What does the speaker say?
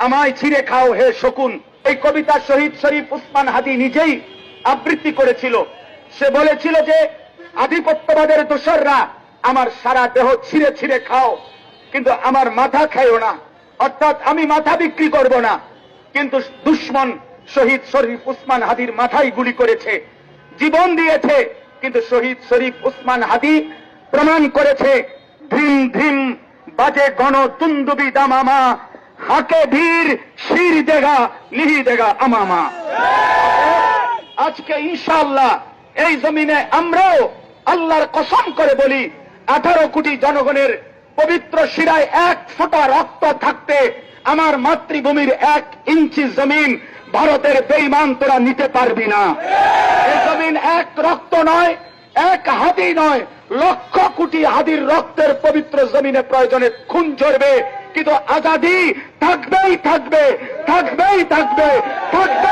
আমায় ছিঁড়ে খাও হে শকুন। এই কবিতা শহীদ শরীফ উসমান হাদী নিজেই আবৃত্তি করেছিল। সে বলেছিল যে আধিপত্যবাদের দোসররা আমার সারা দেহ ছিঁড়ে ছিঁড়ে খাও, কিন্তু আমার মাথা খাইও না, অর্থাৎ আমি মাথা বিক্রি করব না। কিন্তু দুশ্মন শহীদ শরীফ উসমান হাদীর মাথায় গুলি করেছে, জীবন দিয়েছে, কিন্তু শহীদ শরীফ উসমান হাদী প্রমাণ করেছে ধিম ধিম বাজে গণ তুন্দুবি দামামা, হাকে ধীর শির দেগা লিহি দেগা আমামা। আজকে ইনশাআল্লাহ এই জমিনে আমরাও আল্লাহর কসম করে বলি, 18 কোটি জনগণের পবিত্র শিরায় 1 ফোঁটা রক্ত থাকতে আমার মাতৃভূমির 1 ইঞ্চি জমিন ভারতের বেঈমান তোরা নিতে পারবি না। এই জমিন 1 রক্ত নয়, 1 হাদি নয়, লক্ষ কোটি হাদির রক্তের পবিত্র জমিনে প্রয়োজনে খুন ঝরবে, কিন্তু আজাদী থাকবেই থাকবে, থাকবেই থাকবে, থাকবে।